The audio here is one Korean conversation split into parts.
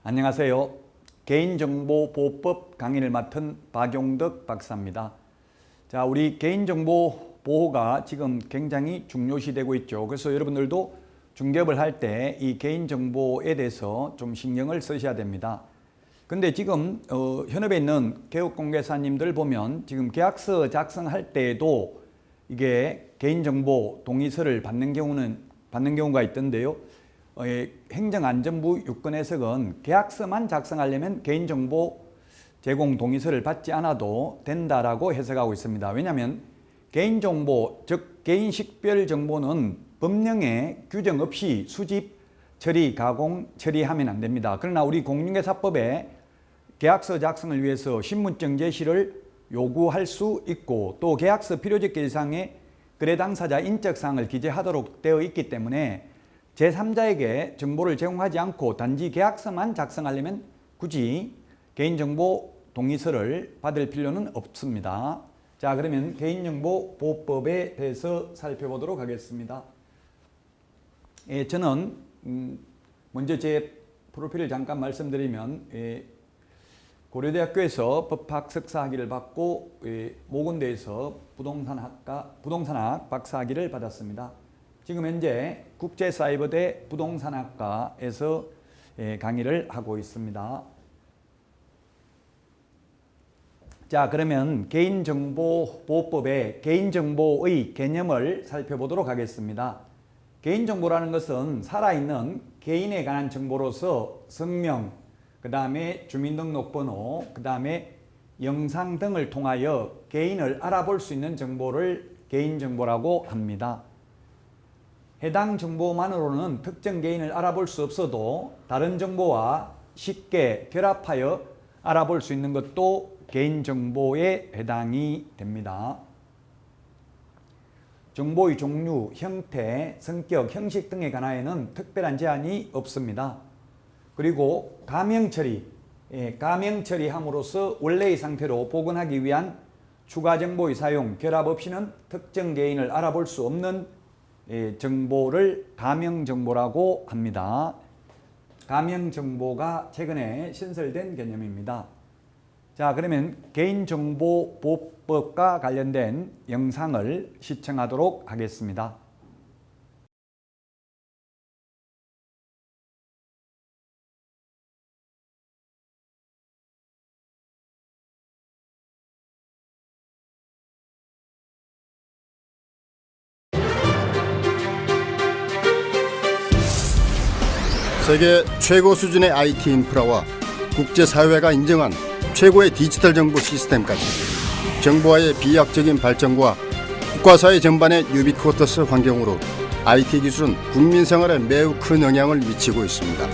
안녕하세요. 개인정보보호법 강의를 맡은 박용덕 박사입니다. 자, 우리 개인정보 보호가 지금 굉장히 중요시되고 있죠. 그래서 여러분들도 중개업을 할 때 이 개인정보에 대해서 좀 신경을 쓰셔야 됩니다. 근데 지금 현업에 있는 개업공개사님들 보면 지금 계약서 작성할 때에도 이게 개인정보 동의서를 받는 경우가 있던데요. 행정안전부 유권해석은 계약서만 작성하려면 개인정보 제공 동의서를 받지 않아도 된다라고 해석하고 있습니다. 왜냐하면 개인정보, 즉 개인식별 정보는 법령에 규정 없이 수집, 처리, 가공, 처리하면 안 됩니다. 그러나 우리 공인중개사법에 계약서 작성을 위해서 신분증 제시를 요구할 수 있고 또 계약서 필요적 사항에 거래 당사자 인적사항을 기재하도록 되어 있기 때문에 제3자에게 정보를 제공하지 않고 단지 계약서만 작성하려면 굳이 개인정보 동의서를 받을 필요는 없습니다. 자, 그러면 개인정보보호법에 대해서 살펴보도록 하겠습니다. 저는 먼저 제 프로필을 잠깐 말씀드리면 고려대학교에서 법학 석사학위를 받고 모건대에서 부동산학 박사학위를 받았습니다. 지금 현재 국제사이버대 부동산학과에서 강의를 하고 있습니다. 자, 그러면 개인정보보호법의 개인정보의 개념을 살펴보도록 하겠습니다. 개인정보라는 것은 살아있는 개인에 관한 정보로서 성명, 그 다음에 주민등록번호, 그 다음에 영상 등을 통하여 개인을 알아볼 수 있는 정보를 개인정보라고 합니다. 해당 정보만으로는 특정 개인을 알아볼 수 없어도 다른 정보와 쉽게 결합하여 알아볼 수 있는 것도 개인정보에 해당이 됩니다. 정보의 종류, 형태, 성격, 형식 등에 관하여는 특별한 제한이 없습니다. 그리고 가명처리, 가명처리함으로써 원래의 상태로 복원하기 위한 추가 정보의 사용, 결합 없이는 특정 개인을 알아볼 수 없는 정보를 가명정보라고 합니다. 가명정보가 최근에 신설된 개념입니다. 자, 그러면 개인정보보호법과 관련된 영상을 시청하도록 하겠습니다. 세계 최고 수준의 IT 인프라와 국제사회가 인정한 최고의 디지털 정보 시스템까지 정보화의 비약적인 발전과 국가사회 전반의 유비쿼터스 환경으로 IT 기술은 국민 생활에 매우 큰 영향을 미치고 있습니다.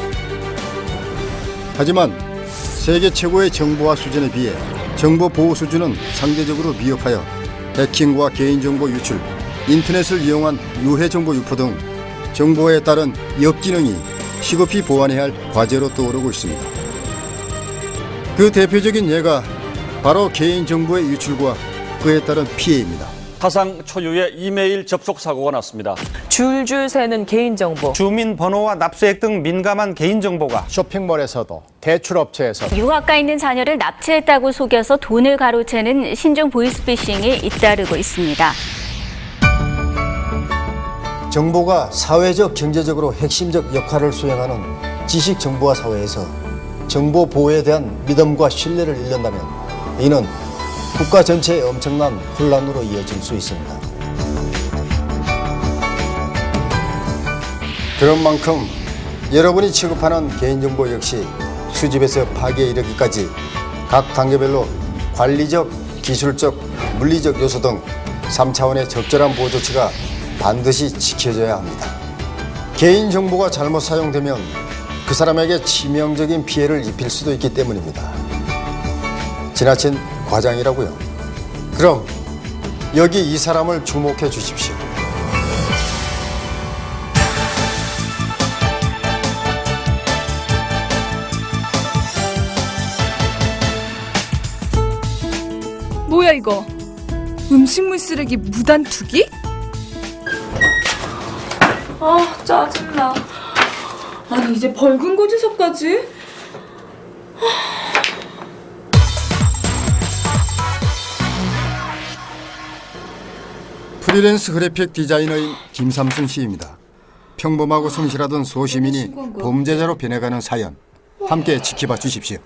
하지만 세계 최고의 정보화 수준에 비해 정보 보호 수준은 상대적으로 미흡하여 해킹과 개인정보 유출, 인터넷을 이용한 유해 정보 유포 등 정보에 따른 역기능이 시급히 보완해야 할 과제로 떠오르고 있습니다. 그 대표적인 예가 바로 개인정보의 유출과 그에 따른 피해입니다. 사상 초유의 이메일 접속 사고가 났습니다. 줄줄 새는 개인정보. 주민번호와 납세액 등 민감한 개인정보가 쇼핑몰에서도 대출업체에서도 유학가 있는 자녀를 납치했다고 속여서 돈을 가로채는 신종 보이스피싱이 잇따르고 있습니다. 정보가 사회적, 경제적으로 핵심적 역할을 수행하는 지식정보화 사회에서 정보 보호에 대한 믿음과 신뢰를 잃는다면 이는 국가 전체의 엄청난 혼란으로 이어질 수 있습니다. 그런 만큼 여러분이 취급하는 개인정보 역시 수집에서 파기에 이르기까지 각 단계별로 관리적, 기술적, 물리적 요소 등 3차원의 적절한 보호 조치가 반드시 지켜져야 합니다. 개인정보가 잘못 사용되면 그 사람에게 치명적인 피해를 입힐 수도 있기 때문입니다. 지나친 과장이라고요. 그럼 여기 이 사람을 주목해 주십시오. 뭐야 이거? 음식물 쓰레기 무단 투기? 아, 짜증나. 아니, 이제 벌금 고지서까지? 프리랜서 그래픽 디자이너인 김삼순 씨입니다. 평범하고 성실하던 소시민이 범죄자로 변해가는 사연, 함께 지켜봐 주십시오.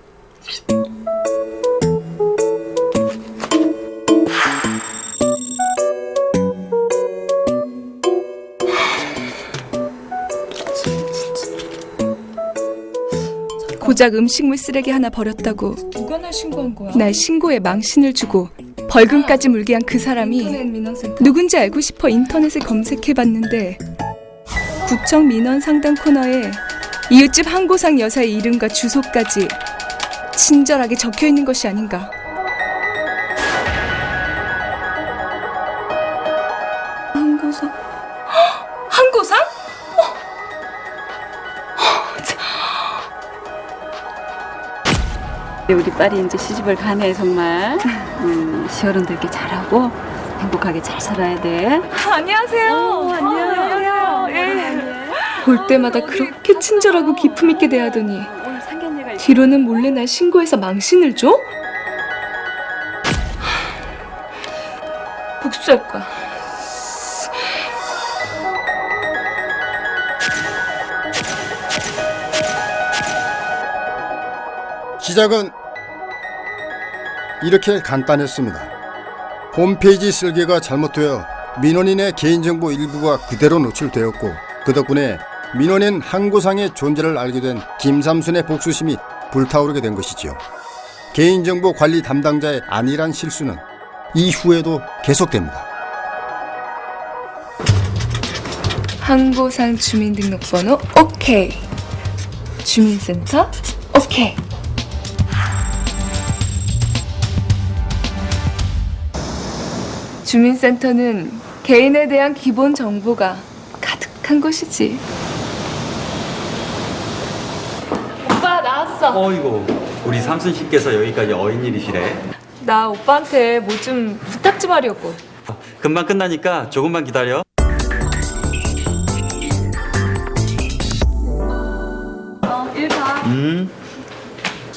고작 음식물 쓰레기 하나 버렸다고 누가 날 신고한 거야? 날 신고에 망신을 주고 벌금까지 물게 한 그 사람이 누군지 알고 싶어 인터넷에 검색해봤는데 구청 민원 상담 코너에 이웃집 한고상 여사의 이름과 주소까지 친절하게 적혀있는 것이 아닌가. 한고상? 한고상? 우리 딸이 이제 시집을 가네 정말. 시어른들께 잘하고 행복하게 잘 살아야 돼. 안녕하세요. 안녕하세요. 볼 때마다 그렇게 친절하고 기품 있게 대하더니 오늘 상견례가 있어. 뒤로는 몰래 날 신고해서 망신을 줘? 복수할 거야. 시작은 이렇게 간단했습니다. 홈페이지 설계가 잘못되어 민원인의 개인정보 일부가 그대로 노출되었고, 그 덕분에 민원인 한고상의 존재를 알게 된 김삼순의 복수심이 불타오르게 된 것이죠. 개인정보 관리 담당자의 안일한 실수는 이후에도 계속됩니다. 한고상 주민등록번호 오케이. 주민센터 오케이. 주민센터는 개인에 대한 기본 정보가 가득한 곳이지. 오빠 나왔어. 어이구, 우리 삼순 씨께서 여기까지 어인일이시래. 나 오빠한테 뭐 좀 부탁 좀 하려고. 금방 끝나니까 조금만 기다려. 일 봐.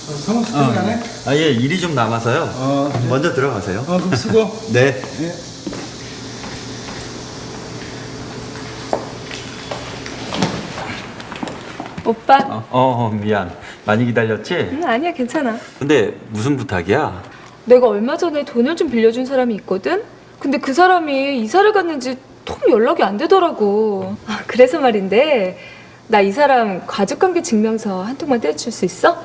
성우 씨 때문에 가네? 아, 예, 일이 좀 남아서요. 먼저 들어가세요. 그럼 수고. 네. 오빠. 미안. 많이 기다렸지? 아니야 괜찮아. 근데 무슨 부탁이야? 내가 얼마 전에 돈을 좀 빌려준 사람이 있거든? 근데 그 사람이 이사를 갔는지 통 연락이 안 되더라고. 그래서 말인데 나 이 사람 가족관계 증명서 한 통만 떼줄 수 있어?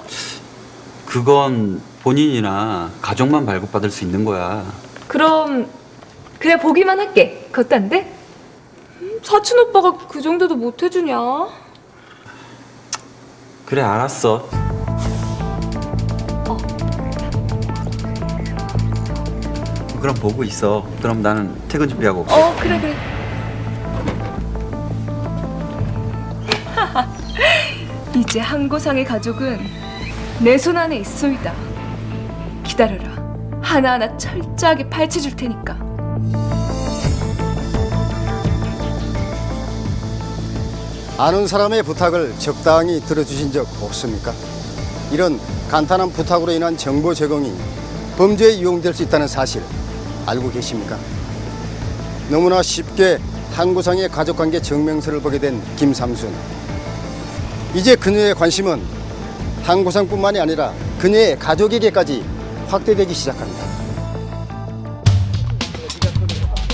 그건 본인이나 가족만 발급받을 수 있는 거야. 그럼 그래 보기만 할게. 그것도 안 돼? 사촌 오빠가 그 정도도 못 해주냐? 그래, 알았어. 그럼 보고 있어. 그럼 나는 퇴근 준비하고 올게. 그래 그래. 이제 한고상의 가족은 내 손 안에 있소이다. 기다려라. 하나하나 철저하게 파헤쳐줄 테니까. 아는 사람의 부탁을 적당히 들어주신 적 없습니까? 이런 간단한 부탁으로 인한 정보 제공이 범죄에 이용될 수 있다는 사실 알고 계십니까? 너무나 쉽게 한고상의 가족관계 증명서를 보게 된 김삼순. 이제 그녀의 관심은 한고상뿐만이 아니라 그녀의 가족에게까지 확대되기 시작합니다.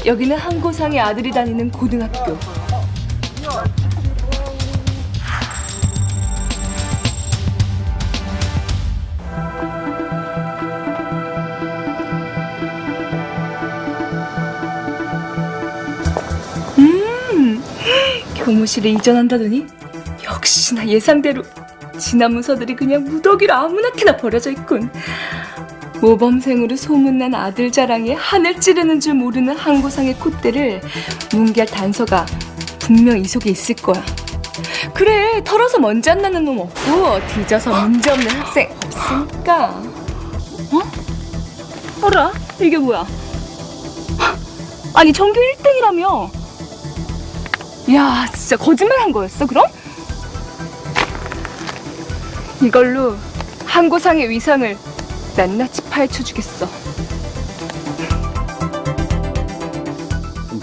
여기는 한고상의 아들이 다니는 고등학교. 교무실에 이전한다더니 역시나 예상대로 지난 문서들이 그냥 무더기로 아무나케나 버려져 있군. 모범생으로 소문난 아들 자랑에 하늘 찌르는 줄 모르는 한고상의 콧대를 뭉갤 단서가 분명 이 속에 있을 거야. 그래, 털어서 먼지 안 나는 놈 없고 뒤져서 문제없는 학생 없으니까. 어라? 이게 뭐야? 아니 전교 1등이라며. 야, 진짜 거짓말 한 거였어, 그럼? 이걸로 항고상의 위상을 낱낱이 파헤쳐주겠어.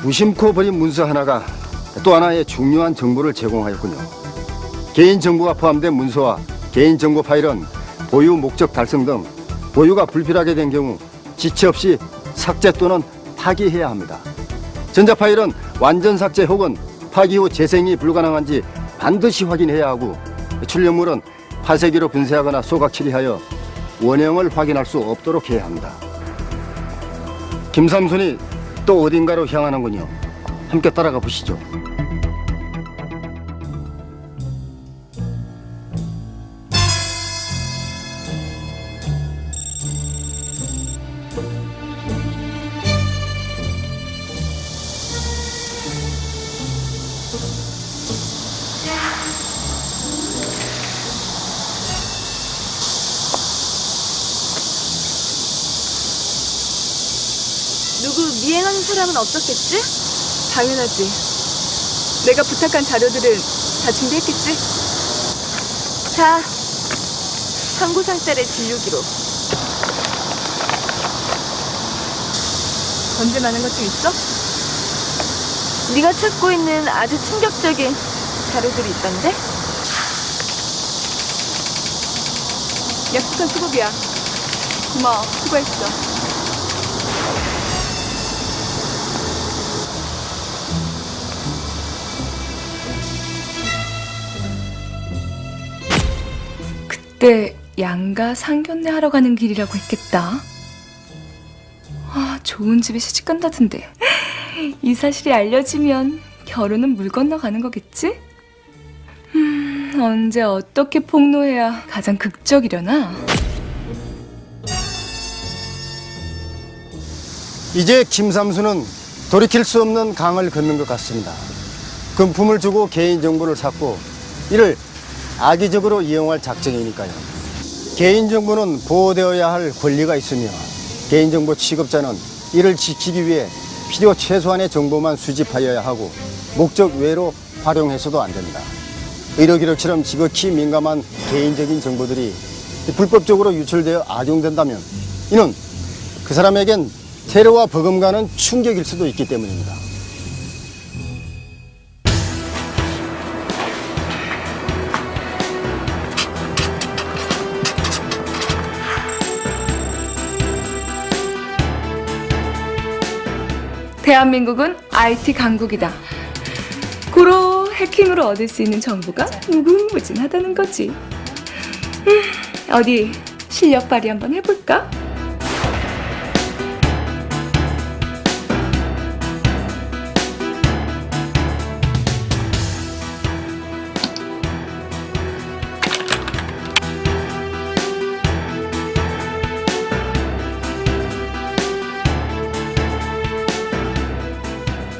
무심코 버린 문서 하나가 또 하나의 중요한 정보를 제공하였군요. 개인정보가 포함된 문서와 개인정보 파일은 보유 목적 달성 등 보유가 불필요하게 된 경우 지체 없이 삭제 또는 파기해야 합니다. 전자파일은 완전 삭제 혹은 파기 후 재생이 불가능한지 반드시 확인해야 하고, 출력물은 파쇄기로 분쇄하거나 소각 처리하여 원형을 확인할 수 없도록 해야 합니다. 김삼순이 또 어딘가로 향하는군요. 함께 따라가 보시죠. 누구 미행하는 사람은 없었겠지? 당연하지. 내가 부탁한 자료들을 다 준비했겠지? 자, 항고상딸의 진료기록. 건질 만한 것 좀 있어? 네가 찾고 있는 아주 충격적인 자료들이 있던데? 약속한 수고비야. 고마워, 수고했어. 그때 양가 상견례 하러 가는 길이라고 했겠다. 아, 좋은 집에 시집 간다던데. 이 사실이 알려지면 결혼은 물 건너가는 거겠지? 언제 어떻게 폭로해야 가장 극적이려나? 이제 김삼수는 돌이킬 수 없는 강을 걷는 것 같습니다. 금품을 주고 개인정보를 샀고 이를 악의적으로 이용할 작정이니까요. 개인정보는 보호되어야 할 권리가 있으며 개인정보 취급자는 이를 지키기 위해 필요 최소한의 정보만 수집하여야 하고 목적 외로 활용해서도 안 됩니다. 의료기록처럼 지극히 민감한 개인적인 정보들이 불법적으로 유출되어 악용된다면 이는 그 사람에겐 테러와 버금가는 충격일 수도 있기 때문입니다. 대한민국은 IT 강국이다. 고로 해킹으로 얻을 수 있는 정보가 무궁무진하다는 거지. 어디 실력 발휘 한번 해볼까?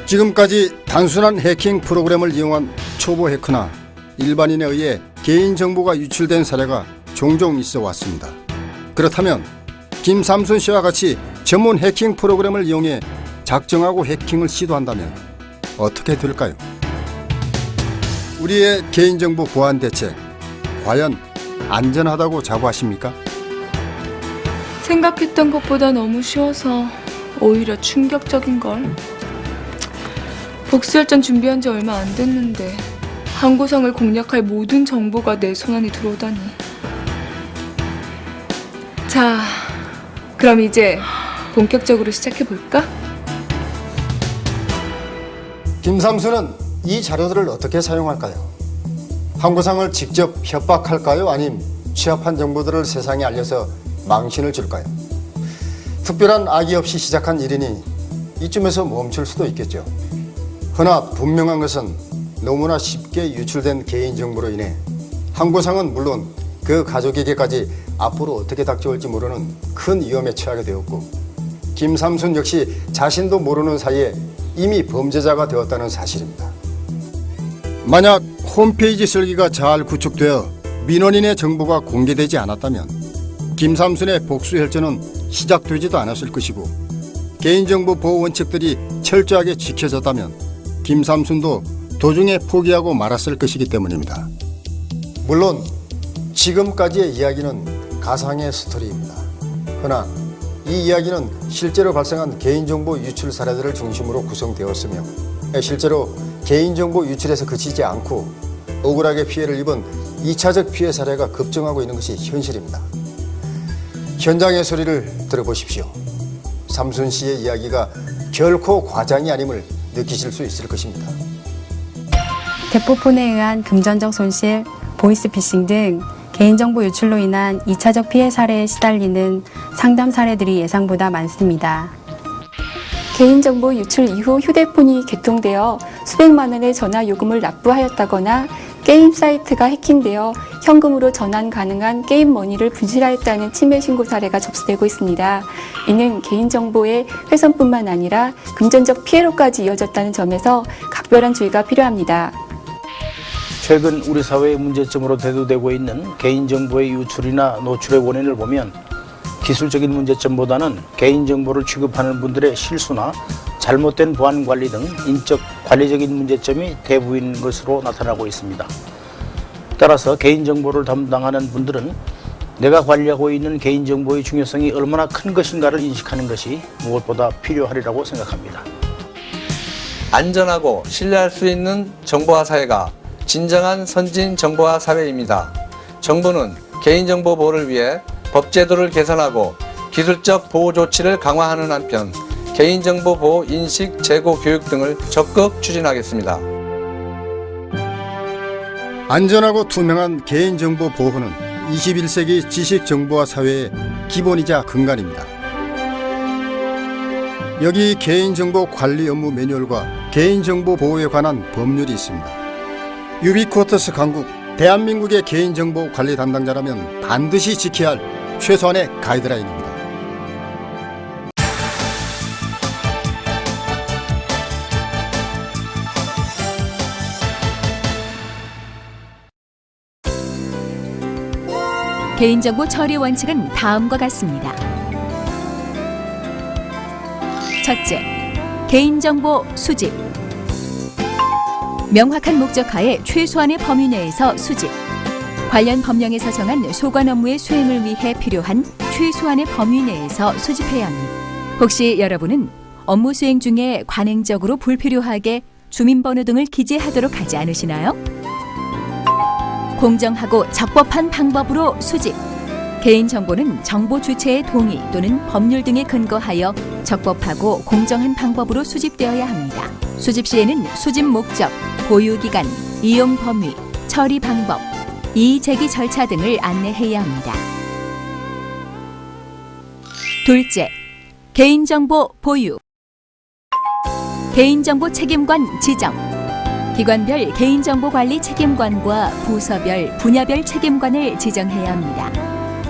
지금까지 단순한 해킹 프로그램을 이용한 초보 해커나 일반인에 의해 개인정보가 유출된 사례가 종종 있어 왔습니다. 그렇다면 김삼순 씨와 같이 전문 해킹 프로그램을 이용해 작정하고 해킹을 시도한다면 어떻게 될까요? 우리의 개인정보 보안 대책 과연 안전하다고 자부하십니까? 생각했던 것보다 너무 쉬워서 오히려 충격적인걸. 복수열전 준비한 지 얼마 안 됐는데 항고상을 공략할 모든 정보가 내 손안에 들어오다니. 자, 그럼 이제 본격적으로 시작해볼까? 김삼수는 이 자료들을 어떻게 사용할까요? 항고상을 직접 협박할까요? 아님 취합한 정보들을 세상에 알려서 망신을 줄까요? 특별한 악의 없이 시작한 일이니 이쯤에서 멈출 수도 있겠죠. 허나 분명한 것은 너무나 쉽게 유출된 개인정보로 인해 항고상은 물론 그 가족에게까지 앞으로 어떻게 닥쳐올지 모르는 큰 위험에 처하게 되었고 김삼순 역시 자신도 모르는 사이에 이미 범죄자가 되었다는 사실입니다. 만약 홈페이지 설계가 잘 구축되어 민원인의 정보가 공개되지 않았다면 김삼순의 복수 혈전은 시작되지도 않았을 것이고 개인정보 보호 원칙들이 철저하게 지켜졌다면 김삼순도 도중에 포기하고 말았을 것이기 때문입니다. 물론 지금까지의 이야기는 가상의 스토리입니다. 허나 이 이야기는 실제로 발생한 개인정보 유출 사례들을 중심으로 구성되었으며 실제로 개인정보 유출에서 그치지 않고 억울하게 피해를 입은 2차적 피해 사례가 급증하고 있는 것이 현실입니다. 현장의 소리를 들어보십시오. 삼순 씨의 이야기가 결코 과장이 아님을 느끼실 수 있을 것입니다. 대포폰에 의한 금전적 손실, 보이스피싱 등 개인정보 유출로 인한 2차적 피해 사례에 시달리는 상담 사례들이 예상보다 많습니다. 개인정보 유출 이후 휴대폰이 개통되어 수백만 원의 전화 요금을 납부하였다거나 게임 사이트가 해킹되어 현금으로 전환 가능한 게임 머니를 분실하였다는 침해 신고 사례가 접수되고 있습니다. 이는 개인정보의 훼손뿐만 아니라 금전적 피해로까지 이어졌다는 점에서 각별한 주의가 필요합니다. 최근 우리 사회의 문제점으로 대두되고 있는 개인정보의 유출이나 노출의 원인을 보면 기술적인 문제점보다는 개인정보를 취급하는 분들의 실수나 잘못된 보안 관리 등 인적 관리적인 문제점이 대부인 것으로 나타나고 있습니다. 따라서 개인정보를 담당하는 분들은 내가 관리하고 있는 개인정보의 중요성이 얼마나 큰 것인가를 인식하는 것이 무엇보다 필요하리라고 생각합니다. 안전하고 신뢰할 수 있는 정보화 사회가 진정한 선진 정보화 사회입니다. 정부는 개인정보 보호를 위해 법제도를 개선하고 기술적 보호 조치를 강화하는 한편 개인정보 보호 인식 제고 교육 등을 적극 추진하겠습니다. 안전하고 투명한 개인정보 보호는 21세기 지식정보화 사회의 기본이자 근간입니다. 여기 개인정보 관리 업무 매뉴얼과 개인정보 보호에 관한 법률이 있습니다. 유비쿼터스 강국, 대한민국의 개인정보 관리 담당자라면 반드시 지켜야 할 최소한의 가이드라인입니다. 개인정보 처리 원칙은 다음과 같습니다. 첫째, 개인정보 수집. 명확한 목적하에 최소한의 범위 내에서 수집. 관련 법령에서 정한 소관 업무의 수행을 위해 필요한 최소한의 범위 내에서 수집해야 합니다. 혹시 여러분은 업무 수행 중에 관행적으로 불필요하게 주민번호 등을 기재하도록 하지 않으시나요? 공정하고 적법한 방법으로 수집. 개인정보는 정보 주체의 동의 또는 법률 등에 근거하여 적법하고 공정한 방법으로 수집되어야 합니다. 수집 시에는 수집 목적, 보유기간, 이용 범위, 처리 방법, 이의 제기 절차 등을 안내해야 합니다. 둘째, 개인정보 보유. 개인정보 책임관 지정. 기관별 개인정보관리 책임관과 부서별, 분야별 책임관을 지정해야 합니다.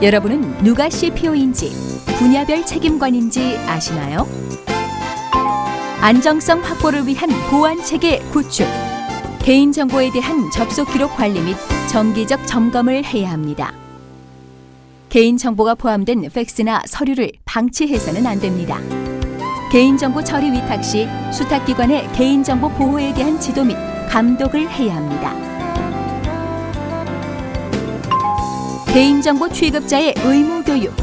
여러분은 누가 CPO인지, 분야별 책임관인지 아시나요? 안정성 확보를 위한 보안체계 구축. 개인정보에 대한 접속 기록 관리 및 정기적 점검을 해야 합니다. 개인정보가 포함된 팩스나 서류를 방치해서는 안 됩니다. 개인정보 처리 위탁 시 수탁기관의 개인정보 보호에 대한 지도 및 감독을 해야 합니다. 개인정보 취급자의 의무교육.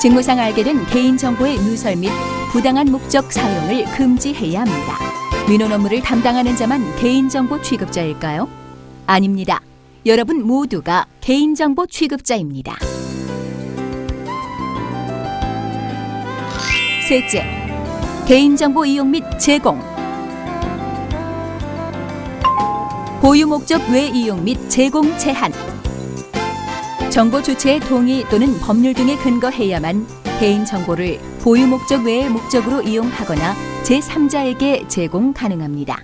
직무상 알게 된 개인정보의 누설 및 부당한 목적 사용을 금지해야 합니다. 민원 업무를 담당하는 자만 개인정보 취급자일까요? 아닙니다. 여러분 모두가 개인정보 취급자입니다. 셋째, 개인정보 이용 및 제공. 보유 목적 외 이용 및 제공 제한. 정보 주체의 동의 또는 법률 등에 근거해야만 개인정보를 보유 목적 외의 목적으로 이용하거나 제3자에게 제공 가능합니다.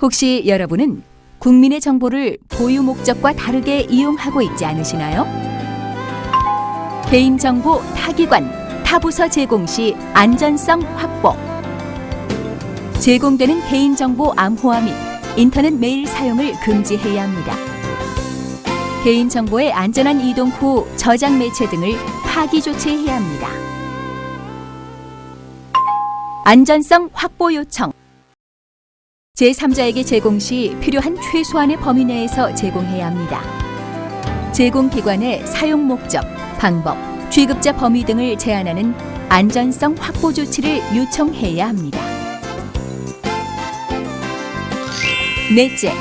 혹시 여러분은 국민의 정보를 보유 목적과 다르게 이용하고 있지 않으시나요? 개인정보 타기관, 타부서 제공 시 안전성 확보. 제공되는 개인정보 암호화 및 인터넷 메일 사용을 금지해야 합니다. 개인정보의 안전한 이동 후 저장 매체 등을 파기 조치해야 합니다. 안전성 확보 요청. 제3자에게 제공 시 필요한 최소한의 범위 내에서 제공해야 합니다. 제공기관의 사용 목적, 방법, 취급자 범위 등을 제한하는 안전성 확보 조치를 요청해야 합니다. 넷째,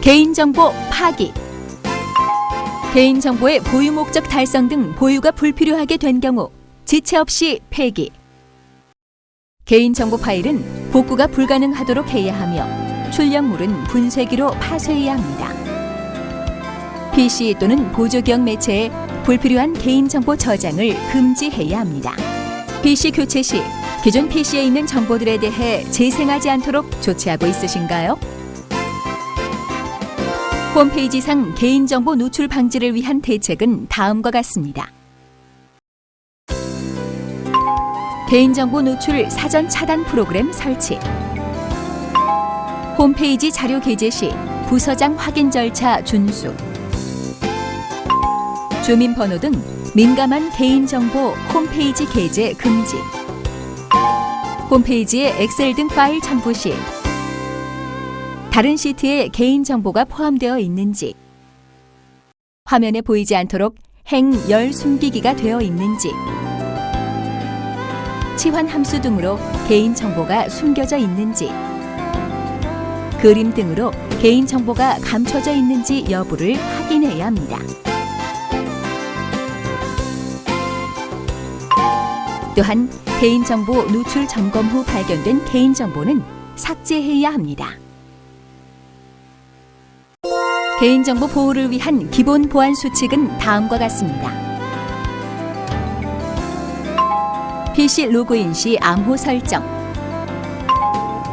개인정보 파기. 개인정보의 보유 목적 달성 등 보유가 불필요하게 된 경우 지체 없이 폐기. 개인정보 파일은 복구가 불가능하도록 해야 하며 출력물은 분쇄기로 파쇄해야 합니다. PC 또는 보조기억 매체에 불필요한 개인정보 저장을 금지해야 합니다. PC 교체 시 기존 PC에 있는 정보들에 대해 재생하지 않도록 조치하고 있으신가요? 홈페이지상 개인정보 노출 방지를 위한 대책은 다음과 같습니다. 개인정보 노출 사전 차단 프로그램 설치. 홈페이지 자료 게재 시 부서장 확인 절차 준수. 주민번호 등 민감한 개인정보 홈페이지 게재 금지. 홈페이지에 엑셀 등 파일 첨부 시 다른 시트에 개인정보가 포함되어 있는지, 화면에 보이지 않도록 행, 열 숨기기가 되어 있는지, 치환 함수 등으로 개인정보가 숨겨져 있는지, 그림 등으로 개인정보가 감춰져 있는지 여부를 확인해야 합니다. 또한 개인정보 노출 점검 후 발견된 개인정보는 삭제해야 합니다. 개인정보 보호를 위한 기본 보안 수칙은 다음과 같습니다. PC 로그인 시 암호 설정,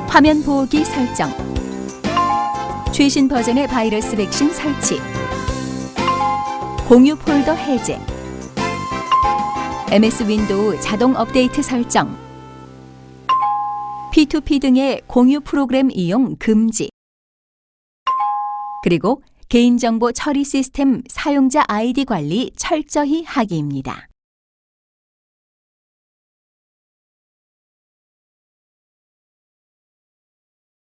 화면 보호기 설정, 최신 버전의 바이러스 백신 설치, 공유 폴더 해제, MS 윈도우 자동 업데이트 설정, P2P 등의 공유 프로그램 이용 금지, 그리고 개인정보 처리 시스템 사용자 아이디 관리 철저히 하기입니다.